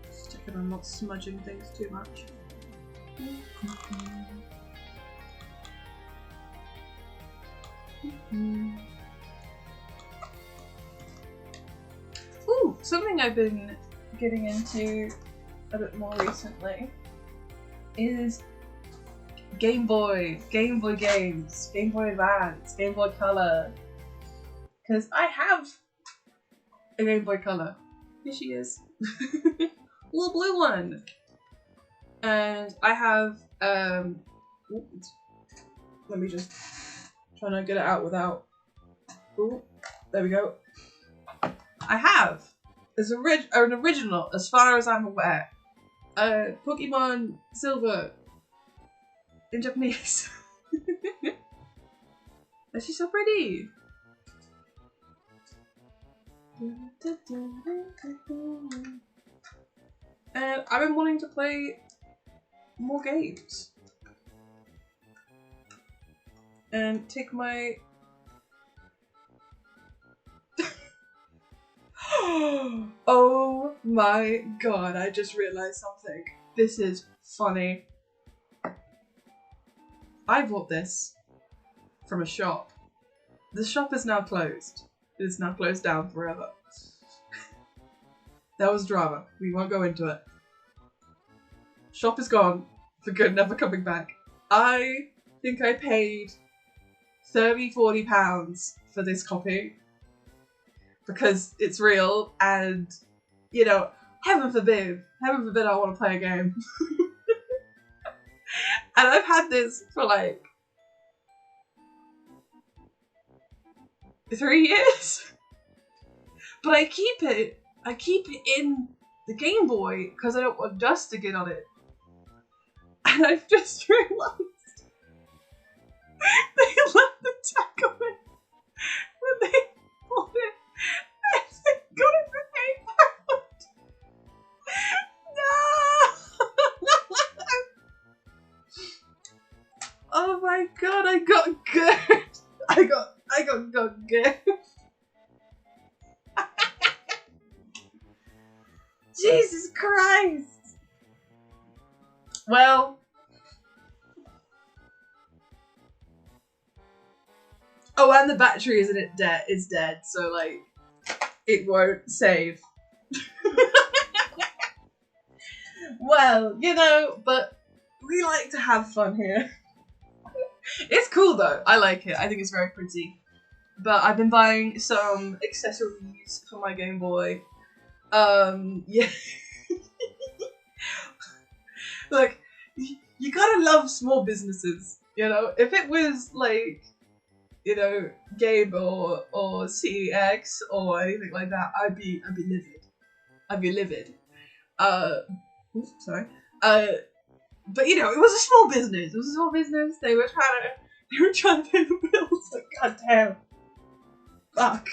Just checking I'm not smudging things too much. Ooh, something I've been getting into a bit more recently is Game Boy games, Game Boy Advance, Game Boy Color. Because I have a Game Boy Color. Here she is. Little blue one. And I have, let me just try and get it out without, ooh, there we go. I have, as an original, as far as I'm aware, Pokemon Silver in Japanese. And she's so pretty. And I've been wanting to play more games. And take my... Oh my god, I just realized something. This is funny. I bought this from a shop. The shop is now closed. It is now closed down forever. That was drama. We won't go into it. Shop is gone for good, never coming back. I think I paid £30–40 for this copy because it's real and, you know, heaven forbid I want to play a game. And I've had this for like 3 years. But I keep it in the Game Boy because I don't want dust to get on it. And I've just realised they left the tag on it when they bought it and they got it for £8. No! Oh my god, I got good. I got good. Jesus Christ! Well, oh, and the battery is dead, so like it won't save. Well, you know, but we like to have fun here. It's cool though. I like it. I think it's very pretty. But I've been buying some accessories for my Game Boy. Yeah. Look, you gotta love small businesses, you know? If it was like, you know, Game or CEX or anything like that, I'd be livid. I'd be livid. Oops, sorry. But you know, it was a small business. It was a small business. They were trying to pay the bills. Like, goddamn. Fuck.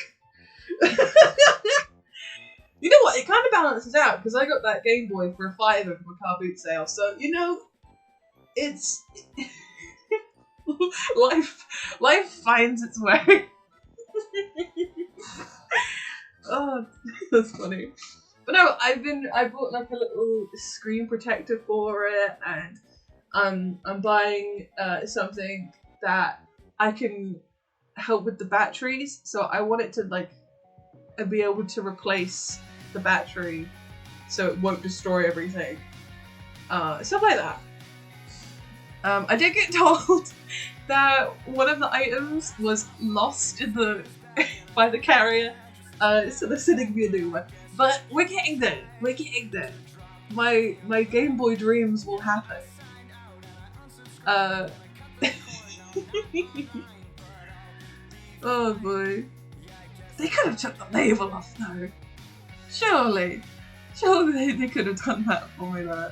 You know what? It kind of balances out because I got that Game Boy for a £5 from a car boot sale. So you know, it's life finds its way. Oh, that's funny. But no, I bought like a little screen protector for it, and I'm buying something that I can help with the batteries. So I want it to like be able to replace the battery so it won't destroy everything. Stuff like that. I did get told that one of the items was lost in by the carrier, so they're sending me a new one. But we're getting there. We're getting there. My Game Boy dreams will happen. Oh boy. They could have took the label off though. Surely they could have done that for me though.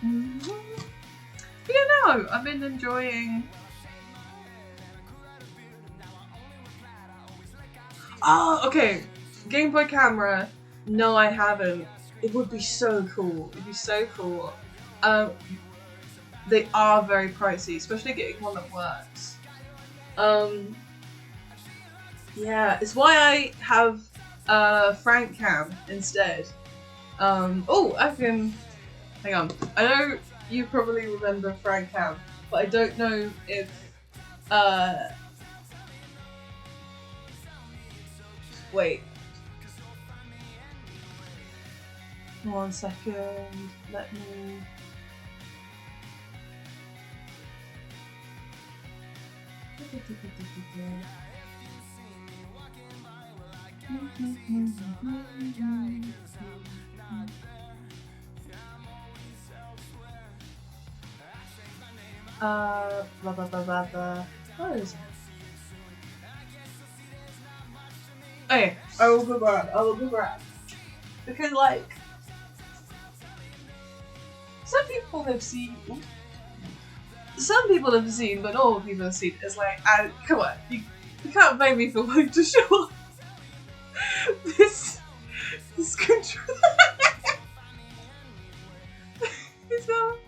But yeah, no, I've been enjoying Oh, okay. Game Boy camera. No, I haven't. It would be so cool. It'd be so cool. They are very pricey, especially getting one that works. Yeah, it's why I have Frank Cam instead. Oh, I can. Hang on. I know you probably remember Frank Cam, but I don't know if. Wait. 1 second. Let me. Blah blah blah blah blah. What is it? Okay, I will go grab. Because, like, some people have seen, but not all people have seen. It's like, come on, you can't blame me for wanting to show off this controller. It's not.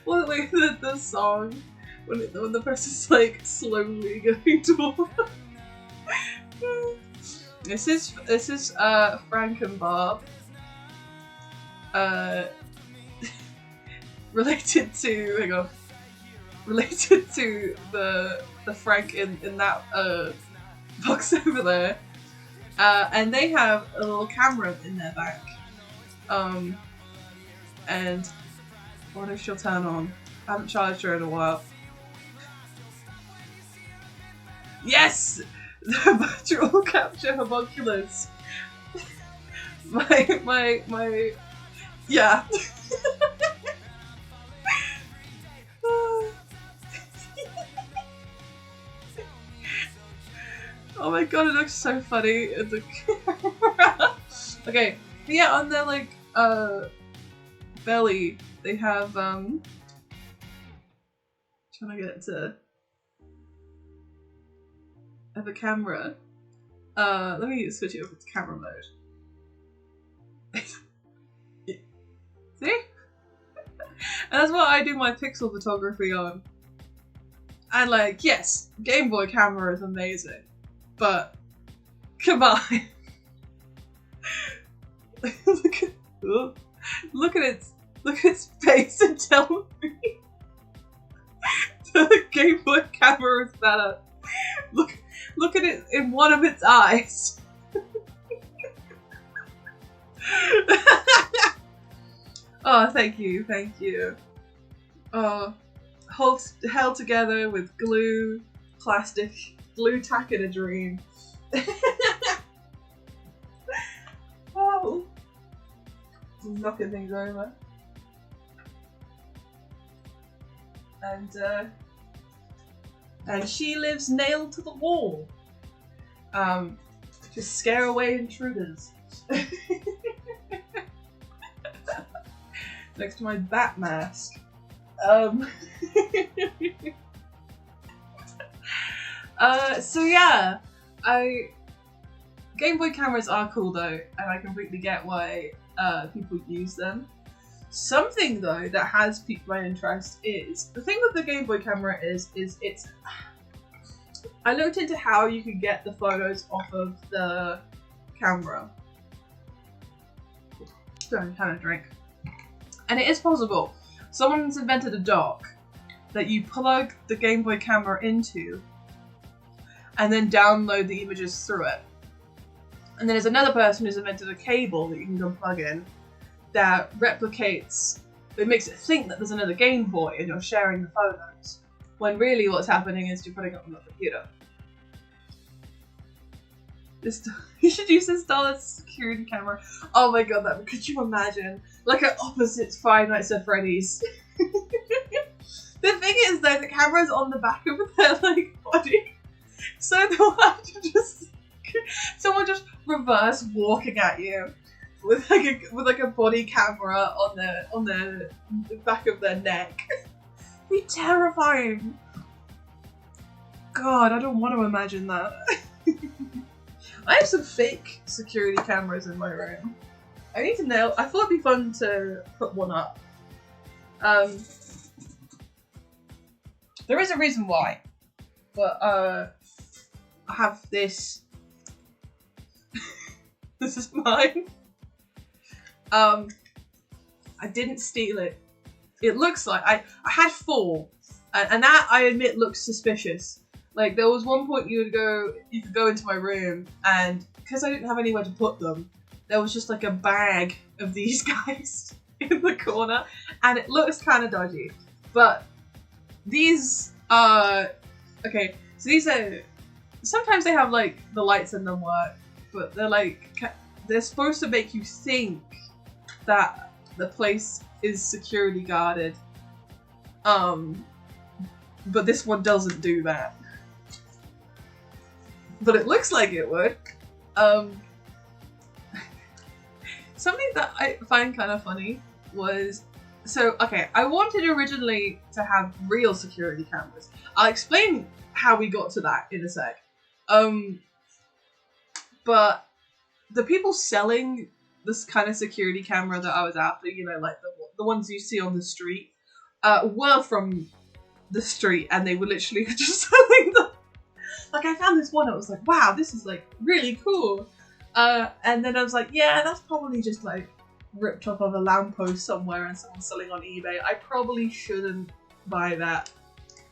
Well, like the song when the person's like slowly going toward. This is Frank and Bob. Related to the Frank in that box over there. And they have a little camera in their back. And what if she'll turn on? I haven't charged her in a while. Yes! The virtual capture homunculus. my yeah. Oh my god, it looks so funny in the camera. Okay, but yeah, on their like belly they have trying to get it to have a camera. Let me switch it over to camera mode. See? And that's what I do my pixel photography on. And like, yes, Game Boy camera is amazing, but come on. Look at its face and tell me the Game Boy camera is better. Look at it in one of its eyes. Oh, thank you. Oh, held together with glue, plastic, glue tack in a dream. Oh, knocking things over. And she lives nailed to the wall. To scare away intruders. Next to my bat mask. So yeah, Game Boy cameras are cool though, and I completely get why people use them. Something though that has piqued my interest is the thing with the Game Boy camera is it's. I looked into how you could get the photos off of the camera. Don't have a drink. And it is possible. Someone's invented a dock that you plug the Game Boy camera into and then download the images through it. And then there's another person who's invented a cable that you can go plug in that replicates, it makes it think that there's another Game Boy and you're sharing the photos. When really what's happening is you're putting it on the computer. You should use this dollar security camera. Oh my god, could you imagine? Like an opposite Five Nights at Freddy's. The thing is though, the camera's on the back of their like body. So they'll have to someone just reverse walking at you with like a body camera on the back of their neck. It'd be terrifying. God, I don't want to imagine that. I have some fake security cameras in my room. I need to nail. I thought it'd be fun to put one up. There is a reason why, but I have this. This is mine. I didn't steal it. It looks like I had 4, and that I admit looks suspicious. Like there was one point you could go into my room, and because I didn't have anywhere to put them, there was just like a bag of these guys in the corner, and it looks kind of dodgy. But these are okay. So these are sometimes they have like the lights in them work, but they're supposed to make you think that the place is security guarded. But this one doesn't do that. But it looks like it would. Something that I find kind of funny was, I wanted originally to have real security cameras. I'll explain how we got to that in a sec. But the people selling this kind of security camera that I was after, you know, like the ones you see on the street, were from the street, and they were literally just selling them. Like I found this one, I was like, wow, this is like really cool. And then I was like, yeah, that's probably just like ripped off of a lamppost somewhere and someone's selling on eBay. I probably shouldn't buy that.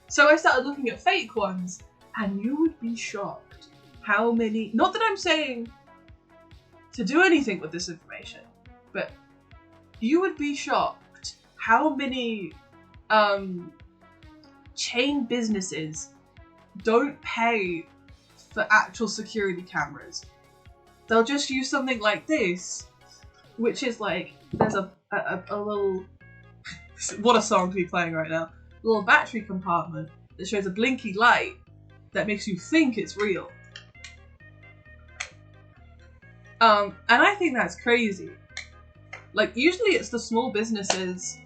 So I started looking at fake ones, and you would be shocked how many, not that I'm saying to do anything with this information, but you would be shocked how many chain businesses don't pay for actual security cameras. They'll just use something like this, which is like, there's a little, what a song to be playing right now, a little battery compartment that shows a blinky light that makes you think it's real. And I think that's crazy. Like, usually it's the small businesses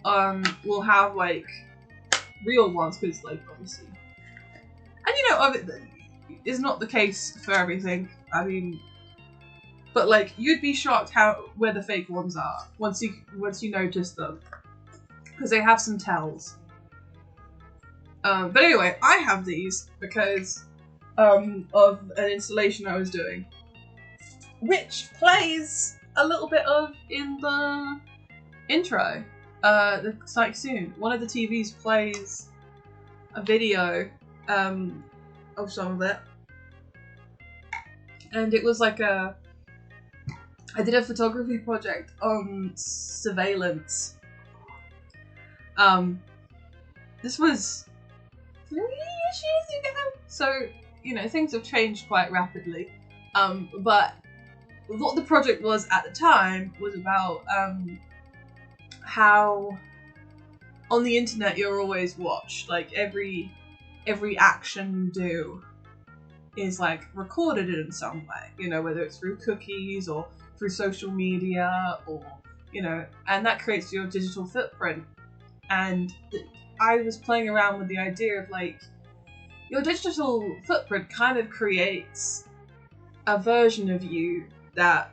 will have like real ones, because like obviously, and you know, it's not the case for everything. I mean, but like you'd be shocked where the fake ones are once you notice them, because they have some tells. But anyway, I have these because of an installation I was doing, which plays a little bit of in the intro. Like soon, one of the TVs plays a video of some of it, and it was like I did a photography project on surveillance. This was 3 years ago, so you know things have changed quite rapidly. But what the project was at the time was about how on the internet you're always watched. Like every action you do is like recorded in some way, you know, whether it's through cookies or through social media, or you know, and that creates your digital footprint. And I was playing around with the idea of like your digital footprint kind of creates a version of you that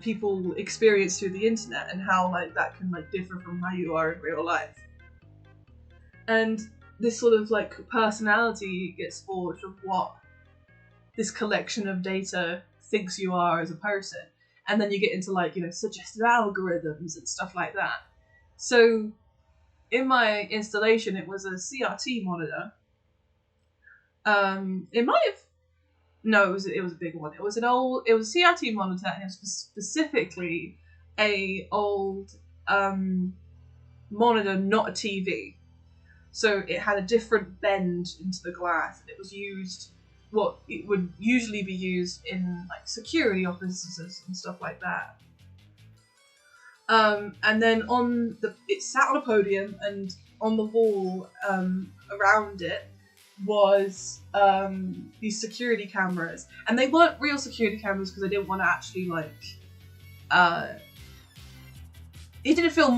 people experience through the internet, and how like that can like differ from how you are in real life. And this sort of like personality gets forged of what this collection of data thinks you are as a person. And then you get into like, you know, suggestive algorithms and stuff like that. So in my installation, it was a CRT monitor. It might have, no, it was a big one. It was a CRT monitor, and it was specifically a old monitor, not a TV. So it had a different bend into the glass, and it was used what it would usually be used in like security offices and stuff like that. And then it sat on a podium, and on the wall around it was these security cameras, and they weren't real security cameras because I didn't want to actually like it didn't feel